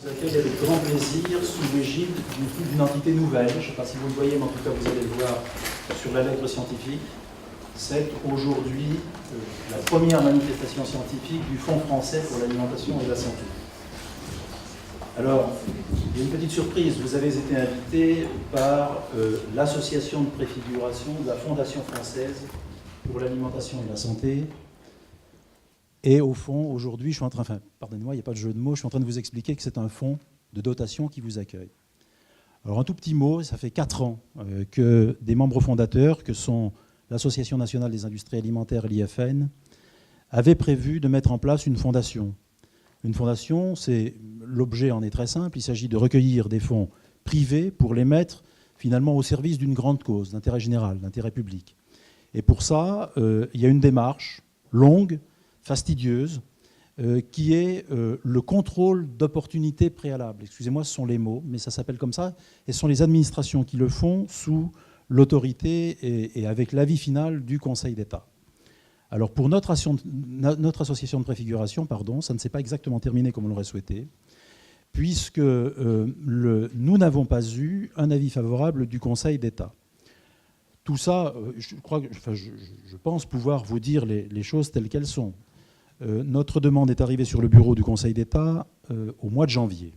Vous accueille avec grand plaisir sous l'égide d'une entité nouvelle. Je ne sais pas si vous le voyez, mais en tout cas vous allez le voir sur la lettre scientifique. C'est aujourd'hui la première manifestation scientifique du Fonds français pour l'alimentation et la santé. Alors, il y a une petite surprise, vous avez été invité par l'association de préfiguration de la Fondation française pour l'alimentation et la santé. Et au fond, aujourd'hui, je suis en train, pardonnez-moi, il n'y a pas de jeu de mots, je suis en train de vous expliquer que c'est un fonds de dotation qui vous accueille. Alors un tout petit mot, ça fait 4 ans que des membres fondateurs, que sont l'Association nationale des industries alimentaires et l'IFN, avaient prévu de mettre en place une fondation. Une fondation, l'objet en est très simple, il s'agit de recueillir des fonds privés pour les mettre finalement au service d'une grande cause, d'intérêt général, d'intérêt public. Et pour ça, il y a une démarche longue, fastidieuse, qui est le contrôle d'opportunités préalables. Excusez-moi, ce sont les mots, mais ça s'appelle comme ça. Et ce sont les administrations qui le font sous l'autorité et avec l'avis final du Conseil d'État. Alors pour notre association de préfiguration, ça ne s'est pas exactement terminé comme on l'aurait souhaité, puisque nous n'avons pas eu un avis favorable du Conseil d'État. Tout ça, je pense pouvoir vous dire les choses telles qu'elles sont. Notre demande est arrivée sur le bureau du Conseil d'État au mois de janvier.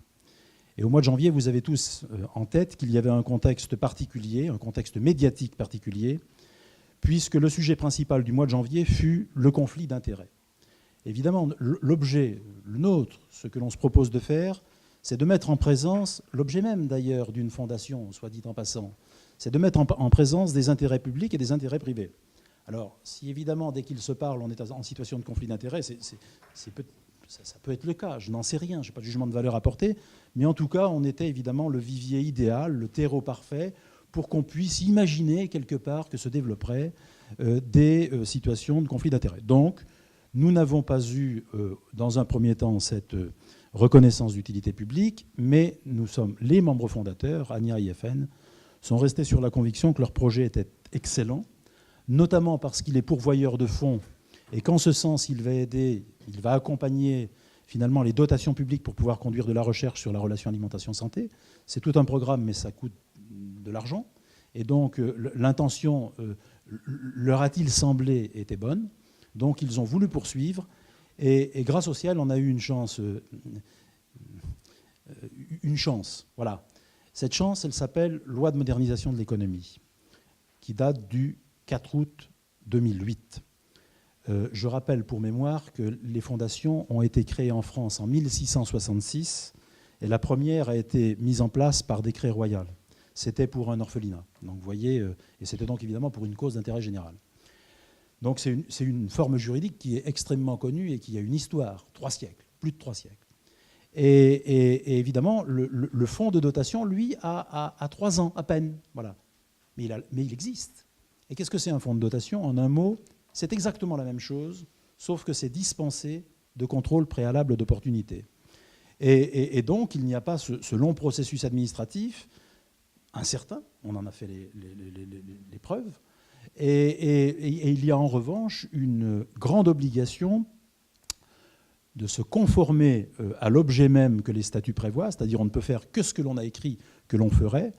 Et au mois de janvier, vous avez tous en tête qu'il y avait un contexte particulier, un contexte médiatique particulier, puisque le sujet principal du mois de janvier fut le conflit d'intérêts. Évidemment, l'objet, le nôtre, ce que l'on se propose de faire, c'est de mettre en présence, l'objet même d'ailleurs d'une fondation, soit dit en passant, c'est de mettre en présence des intérêts publics et des intérêts privés. Alors, si évidemment, dès qu'il se parle, on est en situation de conflit d'intérêts, ça peut être le cas, je n'en sais rien, je n'ai pas de jugement de valeur à porter, mais en tout cas, on était évidemment le vivier idéal, le terreau parfait, pour qu'on puisse imaginer quelque part que se développeraient des situations de conflit d'intérêts. Donc, nous n'avons pas eu, dans un premier temps, cette reconnaissance d'utilité publique, mais nous sommes les membres fondateurs, ANIA IFN, sont restés sur la conviction que leur projet était excellent, notamment parce qu'il est pourvoyeur de fonds et qu'en ce sens, il va aider, il va accompagner finalement les dotations publiques pour pouvoir conduire de la recherche sur la relation alimentation-santé. C'est tout un programme, mais ça coûte de l'argent. Et donc, l'intention, leur a-t-il semblé, était bonne. Donc, ils ont voulu poursuivre. Et grâce au ciel, on a eu une chance. Voilà. Cette chance, elle s'appelle Loi de modernisation de l'économie, qui date du 4 août 2008. Je rappelle pour mémoire que les fondations ont été créées en France en 1666 et la première a été mise en place par décret royal. C'était pour un orphelinat. Donc vous voyez, et c'était donc évidemment pour une cause d'intérêt général. Donc c'est une forme juridique qui est extrêmement connue et qui a une histoire, 3 siècles, plus de 3 siècles. Et évidemment, le fonds de dotation, lui, a 3 ans à peine. Voilà. Mais il existe. Et qu'est-ce que c'est un fonds de dotation? En un mot, c'est exactement la même chose, sauf que c'est dispensé de contrôle préalable d'opportunité. Et donc, il n'y a pas ce long processus administratif, incertain, on en a fait les preuves, et il y a en revanche une grande obligation de se conformer à l'objet même que les statuts prévoient, c'est-à-dire on ne peut faire que ce que l'on a écrit que l'on ferait,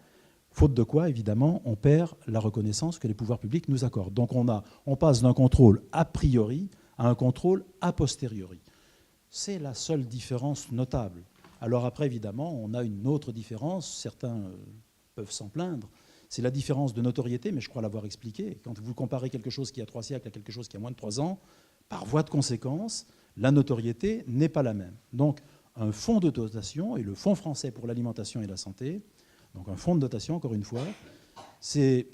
faute de quoi, évidemment, on perd la reconnaissance que les pouvoirs publics nous accordent. Donc on passe d'un contrôle a priori à un contrôle a posteriori. C'est la seule différence notable. Alors après, évidemment, on a une autre différence, certains peuvent s'en plaindre, c'est la différence de notoriété, mais je crois l'avoir expliqué. Quand vous comparez quelque chose qui a 3 siècles à quelque chose qui a moins de 3 ans, par voie de conséquence, la notoriété n'est pas la même. Donc un fonds de dotation, et le Fonds français pour l'alimentation et la santé, donc un fonds de dotation, encore une fois, c'est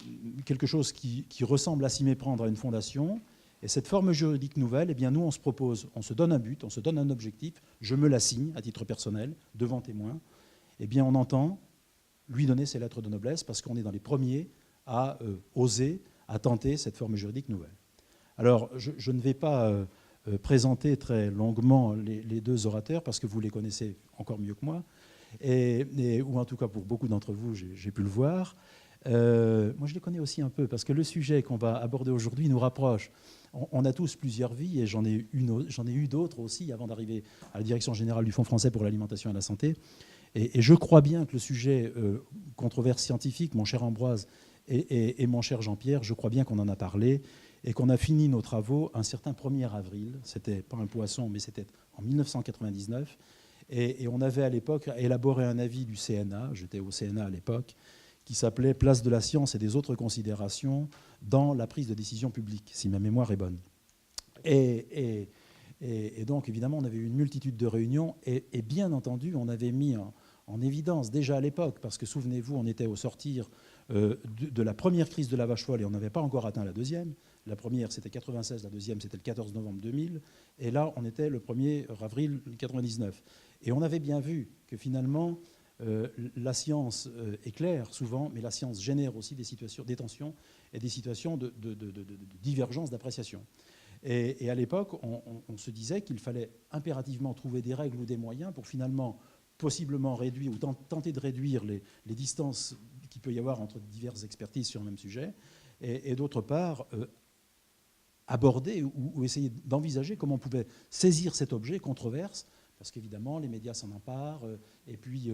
quelque chose qui ressemble à s'y méprendre à une fondation. Et cette forme juridique nouvelle, eh bien nous, on se propose, on se donne un but, on se donne un objectif, je me l'assigne à titre personnel, devant témoin, eh bien on entend lui donner ses lettres de noblesse parce qu'on est dans les premiers à oser, à tenter cette forme juridique nouvelle. Alors, je ne vais pas présenter très longuement les 2 orateurs parce que vous les connaissez encore mieux que moi, ou en tout cas pour beaucoup d'entre vous, j'ai pu le voir. Moi, je les connais aussi un peu, parce que le sujet qu'on va aborder aujourd'hui nous rapproche. On a tous plusieurs vies, et j'en ai eu d'autres aussi avant d'arriver à la direction générale du Fonds français pour l'alimentation et la santé. Et je crois bien que le sujet controverse scientifique, mon cher Ambroise et mon cher Jean-Pierre, je crois bien qu'on en a parlé et qu'on a fini nos travaux un certain 1er avril. C'était pas un poisson, mais c'était en 1999. Et on avait à l'époque élaboré un avis du CNA, j'étais au CNA à l'époque, qui s'appelait « Place de la science et des autres considérations dans la prise de décision publique », si ma mémoire est bonne. Et donc, évidemment, on avait eu une multitude de réunions et bien entendu, on avait mis en évidence déjà à l'époque, parce que souvenez-vous, on était au sortir de la première crise de la vache folle et on n'avait pas encore atteint la deuxième. La première, c'était 96, la deuxième, c'était le 14 novembre 2000. Et là, on était le 1er avril 99. Et on avait bien vu que finalement, la science est claire souvent, mais la science génère aussi des situations, des tensions et des situations de divergence d'appréciation. Et à l'époque, on se disait qu'il fallait impérativement trouver des règles ou des moyens pour finalement possiblement réduire ou tenter de réduire les distances qu'il peut y avoir entre diverses expertises sur un même sujet, et d'autre part, aborder ou essayer d'envisager comment on pouvait saisir cet objet controverse, parce qu'évidemment, les médias s'en emparent, et puis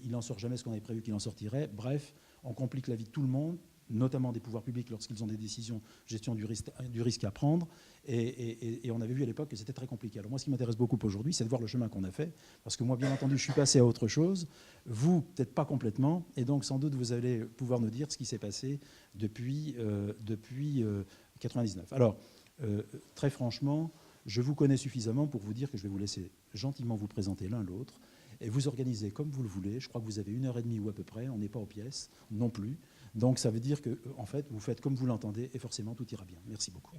il n'en sort jamais ce qu'on avait prévu qu'il en sortirait. Bref, on complique la vie de tout le monde, notamment des pouvoirs publics lorsqu'ils ont des décisions gestion du risque à prendre. Et on avait vu à l'époque que c'était très compliqué. Alors moi, ce qui m'intéresse beaucoup aujourd'hui, c'est de voir le chemin qu'on a fait, parce que moi, bien entendu, je suis passé à autre chose. Vous, peut-être pas complètement, et donc sans doute vous allez pouvoir nous dire ce qui s'est passé depuis 99. Alors, très franchement, je vous connais suffisamment pour vous dire que je vais vous laisser gentiment vous présenter l'un l'autre et vous organiser comme vous le voulez. Je crois que vous avez 1h30 ou à peu près, on n'est pas aux pièces non plus. Donc ça veut dire que, en fait, vous faites comme vous l'entendez et forcément tout ira bien. Merci beaucoup.